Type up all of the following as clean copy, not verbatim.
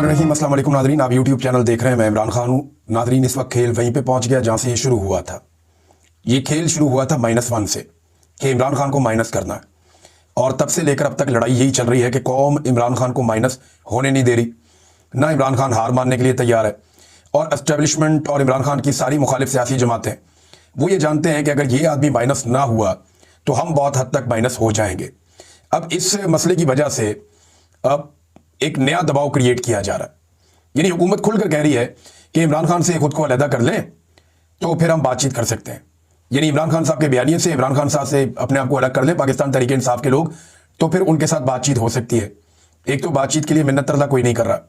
बिस्मिल्लाहिर्रहमानिर्रहीम। अस्सलाम वालेकुम नाज़रीन, आप यूट्यूब चैनल देख रहे हैं। मैं इमरान खान हूँ। नाज़रीन, इस वक्त खेल वहीं पे पहुँच गया जहाँ से ये शुरू हुआ था। ये खेल शुरू हुआ था -1 से कि इमरान खान को माइनस करना है, और तब से लेकर अब तक लड़ाई यही चल रही है कि कौम इमरान खान को माइनस होने नहीं दे रही। ना इमरान खान हार मानने के लिए तैयार है, और एस्टेब्लिशमेंट और इमरान खान की सारी मुखालिफ सियासी जमातें वो ये जानते हैं कि अगर ये आदमी माइनस ना हुआ तो हम बहुत हद तक माइनस हो जाएंगे। अब इस मसले की वजह से अब एक नया दबाव क्रिएट किया जा रहा है। यानी हुकूमत खुलकर कह रही है कि इमरान खान से खुद को अलहदा कर लें तो फिर हम बातचीत कर सकते हैं। यानी इमरान खान साहब के बयानिए से, इमरान खान साहब से अपने आप को अलग कर लें पाकिस्तान तहरीक इंसाफ के लोग, तो फिर उनके साथ बातचीत हो सकती है। एक तो बातचीत के लिए मिन्नत तरला कोई नहीं कर रहा।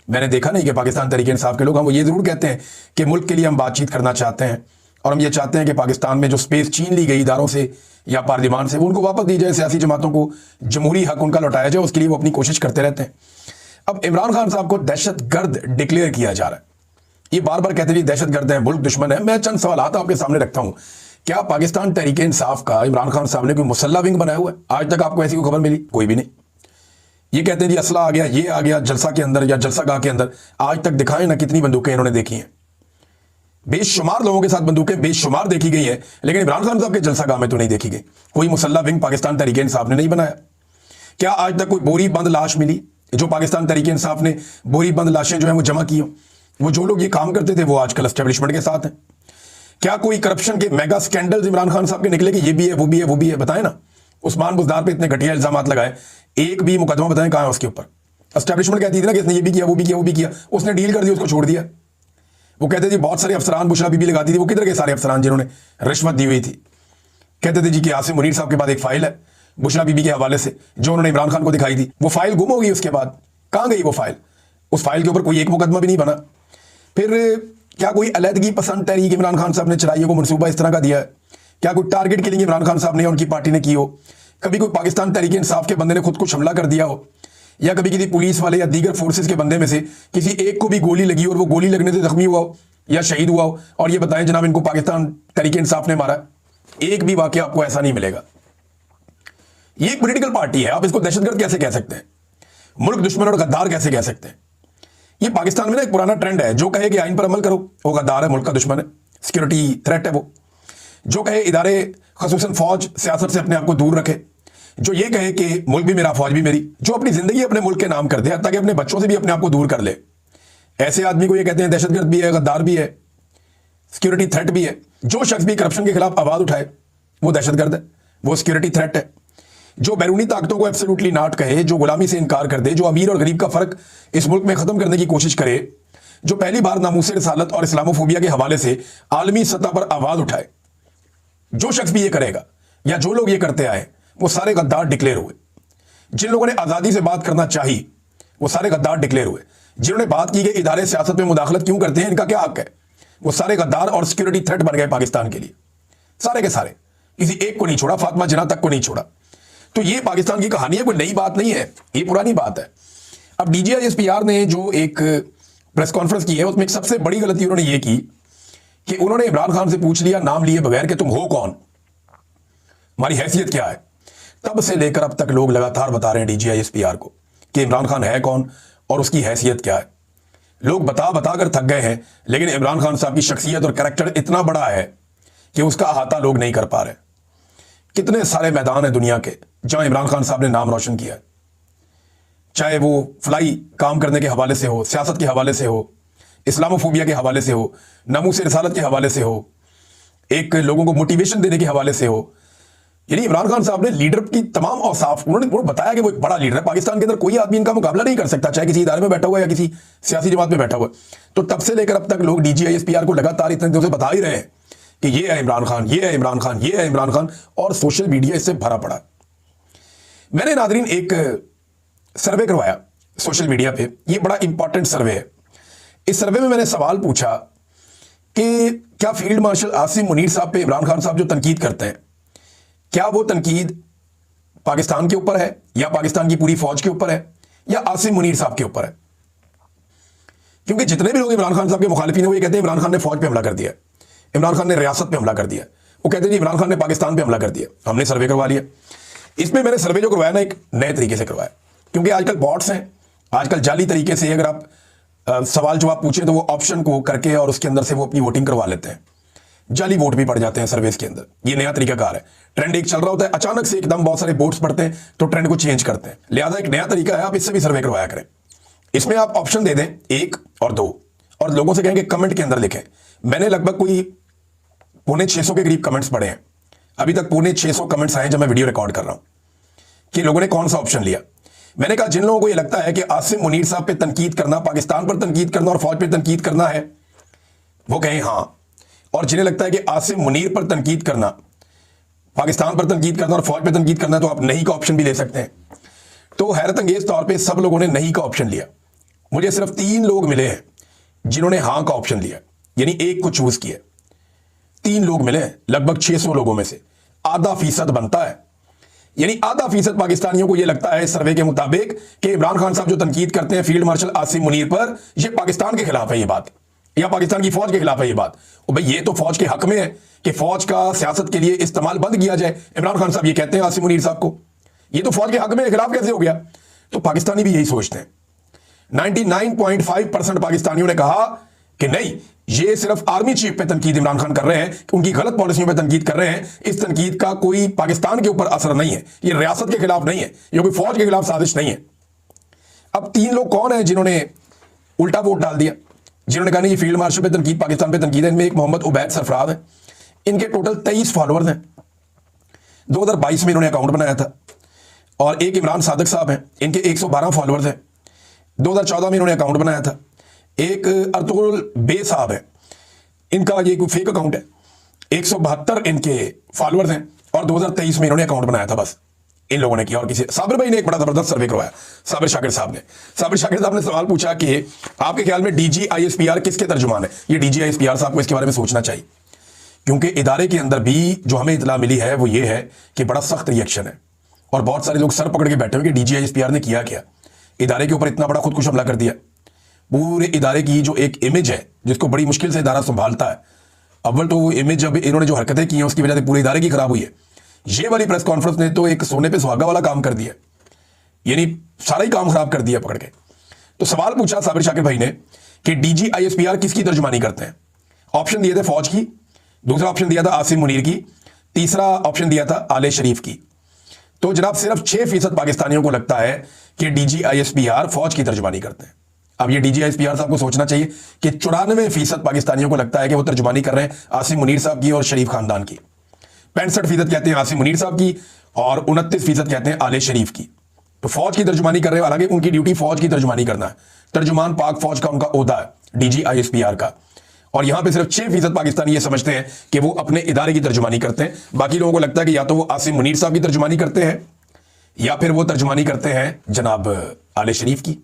मैंने देखा नहीं कि पाकिस्तान तहरीक इंसाफ के लोग, हम वो ये ज़रूर कहते हैं कि मुल्क के लिए हम बातचीत करना चाहते हैं, और हम ये चाहते हैं कि पाकिस्तान में जो स्पेस छीन ली गई इदारों से या पार्लियामान से, वो उनको वापस दी जाए, सियासी जमातों को जमहूरी हक उनका लौटाया जाए। उसके लिए वो अपनी कोशिश करते रहते हैं। अब इमरान खान साहब को दहशतगर्द डिक्लेयर किया जा रहा है। ये बार बार कहते हैं दहशतगर्द है, मुल्क दुश्मन है। मैं चंद सवाल आपके सामने रखता हूं। क्या पाकिस्तान तहरीक इंसाफ का इमरान खान साहब ने कोई मुसल्ला विंग बनाया हुआ है? आज तक आपको ऐसी कोई खबर मिली? कोई भी नहीं। ये कहते हैं जी असला आ गया, ये आ गया जलसा के अंदर या जलसागाह के अंदर। आज तक दिखाएं ना कितनी बंदूकें इन्होंने देखी हैं। बेशुमार लोगों के साथ बंदूकें बेशुमार देखी गई है, लेकिन इमरान खान साहब के जलसागाह में तो नहीं देखी गई। कोई मुसल्ला विंग पाकिस्तान तहरीक इंसाफ ने नहीं बनाया। क्या आज तक कोई बोरी बंद लाश मिली जो पाकिस्तान तहरीक इंसाफ ने बोरी बंद लाशें जो है वो जमा की हो? वो जो लोग ये काम करते थे वो आजकल एस्टेब्लिशमेंट के साथ हैं। क्या कोई करप्शन के मेगा स्कैंडल्स इमरान खान साहब के निकले कि ये भी है, वो भी है, वो भी है? बताएं ना। उस्मान बुज़दार पे इतने घटिया इल्जाम लगाए, एक भी मुकदमा बताएं कहां है उसके ऊपर? एस्टेब्लिशमेंट कहती थी ना कि इसने ये भी किया, वो भी किया, वो भी किया। उसने डील कर दी, उसको छोड़ दिया। वो कहते थे बहुत सारे अफसरान बुशरा बीबी लगाती थी, वो किधर गए सारे अफसरान जिन्होंने रिश्वत दी हुई थी? कहते थे जी कि आसिम मुनीर साहब के बाद एक फाइल है बुशरा बीबी के हवाले से जो उन्होंने इमरान खान को दिखाई थी। वो फाइल गुम हो गई। उसके बाद कहां गई वो फाइल? उस फाइल के ऊपर कोई एक मुकदमा भी नहीं बना। फिर क्या कोई अलहदगी पसंद तहरीक इमरान खान साहब ने चलाई हो? मनसूबा इस तरह का दिया है? क्या कोई टारगेट किलिंग इमरान खान साहब ने उनकी पार्टी ने की हो? कभी कोई पाकिस्तान तहरीक इंसाफ के बंदे ने खुद को हमला कर दिया हो? या कभी किसी पुलिस वाले या दीगर फोर्सेस के बंदे में से किसी एक को भी गोली लगी और वो गोली लगने से जख्मी हुआ हो या शहीद हुआ हो, और ये बताएं जनाब इनको पाकिस्तान तहरीक इंसाफ ने मारा? एक भी वाकया आपको ऐसा नहीं मिलेगा। ये एक पॉलिटिकल पार्टी है, आप इसको दहशतगर्द कैसे कह सकते हैं? मुल्क दुश्मन और गद्दार कैसे कह सकते हैं? ये पाकिस्तान में ना एक पुराना ट्रेंड है, जो कहे कि आइन पर अमल करो वो गद्दार है, मुल्क का दुश्मन है, सिक्योरिटी थ्रेट है। वो जो कहे इदारे खसूसन फौज सियासत से अपने आप को दूर रखे, जो ये कहे कि मुल्क भी मेरा फौज भी मेरी, जो अपनी जिंदगी अपने मुल्क के नाम कर दे ताकि अपने बच्चों से भी अपने आप को दूर कर ले, ऐसे आदमी को ये कहते हैं दहशतगर्द भी है, गद्दार भी है, सिक्योरिटी थ्रेट भी है। जो शख्स भी करप्शन के खिलाफ आवाज उठाए वो दहशतगर्द है, वो सिक्योरिटी थ्रेट है। जो बैरूनी ताकतों को एब्सोल्युटली नॉट कहे, जो गुलामी से इनकार कर दे, जो अमीर और गरीब का फर्क इस मुल्क में खत्म करने की कोशिश करे, जो पहली बार नामूस रिसालत और इस्लामोफोबिया के हवाले से आलमी सतह पर आवाज उठाए, जो शख्स भी ये करेगा या जो लोग ये करते आए वो सारे गद्दार डिक्लेयर हुए। जिन लोगों ने आजादी से बात करना चाहिए वो सारे गद्दार डिक्लेयर हुए। जिन्होंने बात की कि इदारे सियासत में मुदाखलत क्यों करते हैं, इनका क्या हक है, वो सारे गद्दार और सिक्योरिटी थ्रेट बन गए पाकिस्तान के लिए, सारे के सारे। किसी एक को नहीं छोड़ा, फातिमा जिन्ना तक को नहीं छोड़ा। तो ये पाकिस्तान की कहानी है, कोई नई बात नहीं है, ये पुरानी बात है। अब DGISPR ने जो एक प्रेस कॉन्फ्रेंस की है उसमें एक सबसे बड़ी गलती उन्होंने ये की कि उन्होंने इमरान खान से पूछ लिया नाम लिए बगैर कि तुम हो कौन, हमारी हैसियत क्या है। तब से लेकर अब तक लोग लगातार बता रहे हैं DGISPR को कि इमरान खान है कौन और उसकी हैसियत क्या है। लोग बता बता कर थक गए हैं, लेकिन इमरान खान साहब की शख्सियत और कैरेक्टर इतना बड़ा है कि उसका अहाता लोग नहीं कर पा रहे। कितने सारे मैदान हैं दुनिया के जहां इमरान खान साहब ने नाम रोशन किया है, चाहे वो फ्लाई काम करने के हवाले से हो, सियासत के हवाले से हो, इस्लामोफोबिया के हवाले से हो, नामूस रिसालत के हवाले से हो, एक लोगों को मोटिवेशन देने के हवाले से हो। यानी इमरान खान साहब ने लीडर की तमाम औसाफ उन्होंने बताया कि वो एक बड़ा लीडर है। पाकिस्तान के अंदर कोई आदमी इनका मुकाबला नहीं कर सकता, चाहे किसी इदारे में बैठा हुआ या किसी सियासी जमात में बैठा हुआ। तो तब से लेकर अब तक लोग DGISPR को लगातार इतने दिनों से बता ही रहे हैं कि ये है इमरान खान, ये है इमरान खान, ये है इमरान खान, और सोशल मीडिया इससे भरा पड़ा। मैंने नादरीन एक सर्वे करवाया सोशल मीडिया पे, ये बड़ा इंपॉर्टेंट सर्वे है। इस सर्वे में मैंने सवाल पूछा कि क्या फील्ड मार्शल आसिम मुनीर साहब पे इमरान खान साहब जो तनकीद करते हैं, क्या वो तनकीद पाकिस्तान के ऊपर है या पाकिस्तान की पूरी फौज के ऊपर है या आसिम मुनीर साहब के ऊपर है? क्योंकि जितने भी लोग इमरान खान साहब के मुखालिफिन हैं वो ये कहते हैं इमरान खान ने फौज पे हमला कर दिया, इमरान खान ने रियासत पे हमला कर दिया। वो कहते हैं जी इमरान खान ने पाकिस्तान पे हमला कर दिया। हमने सर्वे करवा लिया। इसमें मैंने सर्वे जो करवाया ना एक नए तरीके से करवाया, क्योंकि आजकल बॉट्स हैं, आजकल जाली तरीके से अगर आप सवाल जवाब पूछे तो वो ऑप्शन को करके और उसके अंदर से वो अपनी वोटिंग करवा लेते हैं। जाली वोट भी पड़ जाते हैं सर्वेस के अंदर। ये नया तरीकाकार है। ट्रेंड एक चल रहा होता है, अचानक से एकदम बहुत सारे वोट्स पड़ते हैं तो ट्रेंड को चेंज करते हैं। लिहाजा एक नया तरीका है, आप इससे भी सर्वे करवाया करें। इसमें आप ऑप्शन दे दें 1 और 2 और लोगों से कहेंगे कमेंट के अंदर लिखें। मैंने लगभग कोई 650 के करीब कमेंट्स पढ़े हैं अभी तक। 650 कमेंट्स आए जब मैं वीडियो रिकॉर्ड कर रहा हूं कि लोगों ने कौन सा ऑप्शन लिया। मैंने कहा जिन लोगों को यह लगता है कि आसिम मुनीर साहब पे तनकीद करना, पाकिस्तान पर तनकीद करना और फौज पे तनकीद करना है, वो कहें हां। और जिन्हें लगता है कि आसिम मुनीर पर तनकीद करना, पाकिस्तान पर तनकीद करना और फौज पर तनकीद करना है, तो आप नहीं का ऑप्शन भी ले सकते हैं। तो हैरत अंगेज तौर पे सब लोगों ने नहीं का ऑप्शन लिया। मुझे सिर्फ 3 लोग मिले हैं जिन्होंने हां का ऑप्शन लिया, यानी 1 को चूज किया। 3 लोग मिले हैं लगभग 600 लोगों में से। आधा फीसद बनता है, यानी आधा फीसद पाकिस्तानियों को यह लगता है इस सर्वे के मुताबिक कि इमरान खान साहब जो तनकीद करते हैं फील्ड मार्शल आसिम मुनीर पर, यह पाकिस्तान के खिलाफ है ये बात, या पाकिस्तान की फौज के खिलाफ है ये बात। और भाई ये तो फौज के हक में है कि फौज का सियासत के लिए इस्तेमाल बंद किया जाए। इमरान खान साहब ये कहते हैं आसिम मुनीर साहब को, ये तो फौज के हक में, खिलाफ कैसे हो गया? तो पाकिस्तानी भी यही सोचते हैं। 99.5% पाकिस्तानियों ने कहा कि नहीं, ये सिर्फ आर्मी चीफ पे तनकीद इमरान खान कर रहे हैं, उनकी गलत पॉलिसियों पे तनकीद कर रहे हैं। इस तनकीद का कोई पाकिस्तान के ऊपर असर नहीं है, ये रियासत के खिलाफ नहीं है, ये कोई फौज के खिलाफ साजिश नहीं है। अब 3 लोग कौन है जिन्होंने उल्टा वोट डाल दिया, जिन्होंने कहा नहीं ये फील्ड मार्शल पे तनकीद, पाकिस्तान पे तनकीद है? इनमें एक मोहम्मद उबैद सरफराज है, इनके टोटल 23 फॉलोअर्स हैं। 2022 में इन्होंने अकाउंट बनाया था। और एक इमरान सादिक साहब हैं, इनके 112 फॉलोअर्स हैं। 2014 में इन्होंने अकाउंट बनाया था। एक अर्तुगरुल बे साहब है, इनका ये कोई फेक अकाउंट है, 172 इनके फॉलोअर्स हैं। और 2023 में इन्होंने अकाउंट बनाया था, बस इन लोगों ने किया। और किसी साबिर भाई ने एक बड़ा जबरदस्त सर्वे करवाया, साबिर शाकिर साहब ने सवाल पूछा कि आपके ख्याल में DGISPR किसके तर्जुमान है? ये DGISPR साहब को इसके बारे में सोचना चाहिए, क्योंकि इदारे के अंदर भी जो हमें इतला मिली है वो ये है कि बड़ा सख्त रिएक्शन है और बहुत सारे लोग सर पकड़ के बैठे हुए कि DGISPR ने किया क्या, इदारे के ऊपर इतना बड़ा खुदकुश हमला कर दिया। पूरे इदारे की जो एक इमेज है, जिसको बड़ी मुश्किल से इदारा संभालता है, अव्वल तो वो इमेज अब इन्होंने जो हरकतें की हैं उसकी वजह से पूरे इदारे की खराब हुई है। ये वाली प्रेस कॉन्फ्रेंस ने तो एक सोने पे सुहागा वाला काम कर दिया, यानी सारा ही काम खराब कर दिया पकड़ के। तो सवाल पूछा साबिर शाकिर भाई ने कि DGISPR किसकी तर्जुमानी करते हैं। ऑप्शन दिए थे फौज की, दूसरा ऑप्शन दिया था आसिम मुनीर की, तीसरा ऑप्शन दिया था आले शरीफ की। तो जनाब सिर्फ 6% पाकिस्तानियों को लगता है कि DGISPR फौज की तर्जुमानी करते हैं। अब ये DGISPR साहब को सोचना चाहिए कि 94% पाकिस्तानियों को लगता है कि वो तर्जुमानी कर रहे हैं आसिम मुनीर साहब की और शरीफ खानदान की। 65% कहते हैं आसिम मुनीर साहब की और 29% कहते हैं आले शरीफ की। तो फौज की तर्जुमानी कर रहे हैं, हालांकि उनकी ड्यूटी फौज की तर्जुमानी करना है। तर्जुमान पाक फौज का उनका ओहदा है DGISPR का। और यहां पे सिर्फ 6% पाकिस्तानी ये समझते हैं कि वो अपने इदारे की तर्जुमानी करते हैं। बाकी लोगों को लगता है कि या तो वो आसिम मुनीर साहब की तर्जुमानी करते हैं या फिर वो तर्जुमानी करते हैं जनाब आले शरीफ की।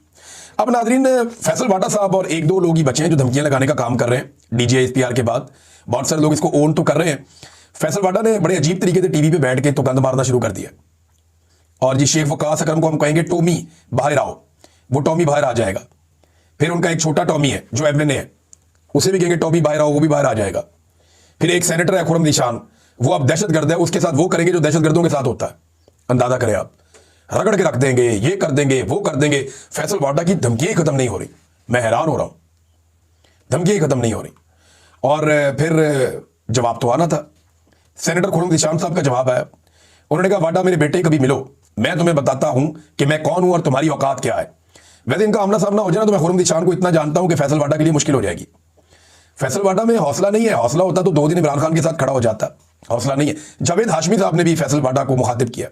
अब नाजरीन, फैसल वाटा साहब और 1-2 लोग ही बचे हैं जो धमकियां लगाने का काम कर रहे हैं DGISPR के बाद। बहुत सारे लोग इसको ओन तो कर रहे हैं। फैसल वाटा ने बड़े अजीब तरीके से टीवी पे बैठ के तो गंद मारना शुरू कर दिया। और जी शेख वकास अकरम को हम कहेंगे टॉमी बाहर आओ, वो टॉमी बाहर आ जाएगा। फिर उनका एक छोटा टॉमी है जो एवलिन है, उसे भी कहेंगे टॉमी बाहर आओ, वो भी बाहर आ जाएगा। फिर एक सेनेटर है खुरम निशान, वो अब दहशतगर्द है, उसके साथ वो करेंगे जो दहशतगर्दों के साथ होता है। अंदाजा करें आप, रगड़ के रख देंगे, ये कर देंगे, वो कर देंगे। फैसल वाटा की धमकियां खत्म नहीं हो रही, मैं हैरान हो रहा हूं, धमकियां खत्म नहीं हो रही। और फिर जवाब तो आना था। सेनेटर खुरम निशान साहब का जवाब आया, उन्होंने कहा वाटा मेरे बेटे कभी मिलो, मैं तुम्हें बताता हूं कि मैं कौन हूं और तुम्हारी औकात क्या है। वैसे इनका आमना सामना हो जाए ना तो मैं खुरम निशान को इतना जानता हूं कि फैसल वाटा के लिए मुश्किल हो जाएगी। फैसल वाटा में हौसला नहीं है, हौसला होता तो 2 दिन इमरान खान के साथ खड़ा हो जाता, हौसला नहीं है। जावेद हाशमी साहब ने भी फैसल वाटा को मुखातिब किया,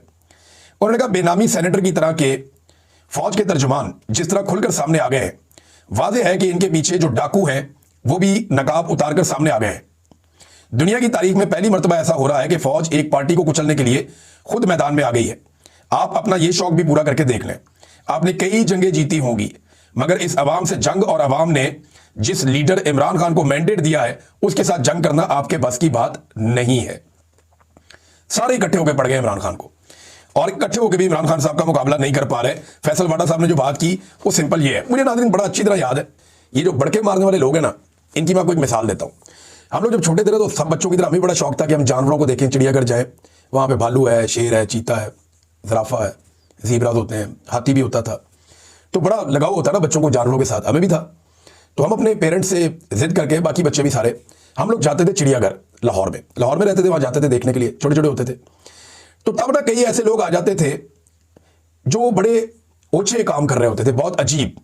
उन्होंने कहा बेनामी सेनेटर की तरह के फौज के तर्जुमान जिस तरह खुलकर सामने आ गए हैं, वाज़ेह है कि इनके पीछे जो डाकू हैं वो भी नकाब उतारकर सामने आ गए हैं। दुनिया की तारीख में पहली मर्तबा ऐसा हो रहा है कि फौज एक पार्टी को कुचलने के लिए खुद मैदान में आ गई है। आप अपना ये शौक भी पूरा करके देख लें, आपने कई जंगें जीती होंगी, मगर इस अवाम से जंग और अवाम ने जिस लीडर इमरान खान को मैंडेट दिया है उसके साथ जंग करना आपके बस की बात नहीं है। सारे इकट्ठे होकर पड़ गए इमरान खान को, और इकट्ठे होकर भी इमरान खान साहब का मुकाबला नहीं कर पा रहे। फैसल वाटा साहब ने जो बात की वो सिंपल ये है, मुझे नाज़रीन बड़ा अच्छी तरह याद है। ये जो बड़के मारने वाले लोग हैं ना, इनकी मैं आपको एक मिसाल देता हूँ। हम लोग जब छोटे थे तो सब बच्चों की तरह हमें बड़ा शौक था कि हम जानवरों को देखें, चिड़ियाघर जाए, वहाँ पे भालू है, शेर है, चीता है, ज़राफ़ा है, ज़ीब्रास होते हैं, हाथी भी होता था। तो बड़ा लगाव होता है ना बच्चों को जानवरों के साथ, हमें भी था। तो हम अपने पेरेंट्स से जिद करके, बाकी बच्चे भी सारे, हम लोग जाते थे चिड़ियाघर लाहौर में रहते थे, वहां जाते थे देखने के लिए, छोटे छोटे होते थे। तो तब ना कई ऐसे लोग आ जाते थे जो बड़े ओछे काम कर रहे होते थे, बहुत अजीब,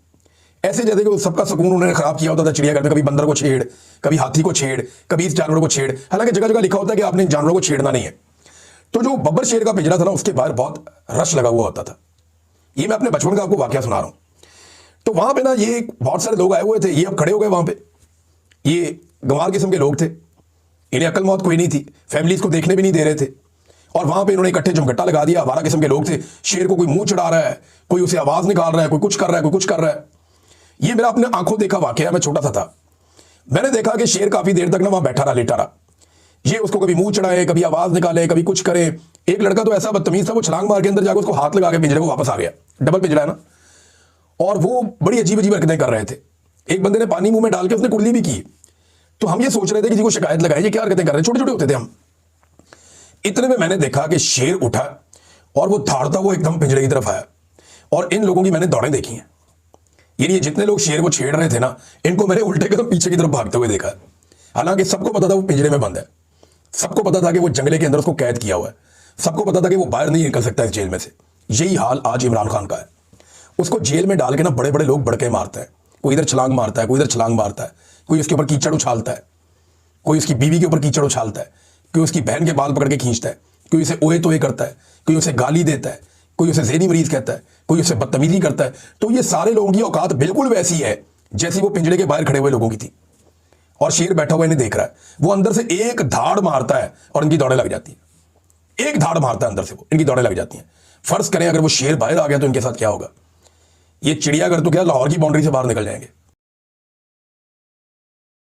ऐसे जैसे कि सबका सुकून उन्होंने खराब किया होता था चिड़ियाघर में। कभी बंदर को छेड़, कभी हाथी को छेड़, कभी इस जानवरों को छेड़, हालांकि जगह जगह लिखा होता है कि आपने इन जानवरों को छेड़ना नहीं है। तो जो बब्बर शेर का पिंजरा था ना, उसके बाहर बहुत रश लगा हुआ होता था। ये मैं अपने बचपन का आपको वाकया सुना रहा हूं। तो वहां पे ना ये बहुत सारे लोग आए हुए थे, ये अब खड़े हो गए वहां पे। ये गंवार किस्म के लोग थे, इन्हें अकल मौत कोई नहीं थी, फैमिलीज को देखने भी नहीं दे रहे थे, और वहां पे इन्होंने इकट्ठे जमघट्टा लगा दिया। 12 किस्म के लोग थे। शेर को कोई मुंह चढ़ा रहा है, कोई उसे आवाज निकाल रहा है, कोई कुछ कर रहा है, कोई कुछ कर रहा है। ये मेरा अपने आंखों देखा वाकया, मैं छोटा सा था। मैंने देखा कि शेर काफी देर तक ना वहां बैठा रहा, लेटा रहा। ये उसको कभी मुंह चढ़ाए, कभी आवाज निकाले, कभी कुछ करे। एक लड़का तो ऐसा बदतमीज था, वो छलांग मार के अंदर जाकर उसको हाथ लगा के पिंजरे को वापस आ गया। डबल पिंजरा है ना, और वो बड़ी अजीब अजीब हरकतें कर रहे थे। एक बंदे ने पानी मुंह में डाल के उसने कुल्ली भी की। तो हम ये सोच रहे थे कि किसी को शिकायत लगाए, ये क्या हरकतें कर रहे हैं, छोटे छोटे होते थे हम। इतने में मैंने देखा कि शेर उठा और वो धाड़ता वो एकदम पिंजरे की तरफ आया, और इन लोगों की मैंने दौड़ें देखी हैं। यानी जितने लोग शेर को छेड़ रहे थे ना, इनको मैंने उल्टे कदम पीछे की तरफ भागते हुए देखा। हालांकि सबको पता था वो पिंजरे में बंद है, सबको पता था कि वो जंगले के अंदर उसको कैद किया हुआ है, सबको पता था कि वो बाहर नहीं निकल सकता इस जेल में से। यही हाल आज इमरान खान का है। उसको जेल में डाल के ना बड़े बड़े लोग बड़के मारते हैं। कोई इधर छलांग मारता है, कोई इधर छलांग मारता है, कोई उसके ऊपर कीचड़ उछालता है, कोई उसकी बीवी के ऊपर कीचड़ उछालता है, कोई उसकी बहन के बाल पकड़ के खींचता है, कोई उसे ओए तोए करता है, कोई उसे गाली देता है, कोई उसे ज़हनी मरीज कहता है, कोई उसे बदतमीजी करता है। तो ये सारे लोगों की औकात बिल्कुल वैसी है जैसी वो पिंजरे के बाहर खड़े हुए लोगों की थी। और शेर बैठा हुआ इन्हें देख रहा है, वो अंदर से एक धाड़ मारता है और इनकी दौड़ें लग जाती है। एक धाड़ मारता है अंदर से, वो इनकी दौड़ें लग जाती हैं। फर्ज करें अगर वो शेर बाहर आ गया तो इनके साथ क्या होगा। ये चिड़ियाघर तो क्या, लाहौर की बाउंड्री से बाहर निकल जाएंगे।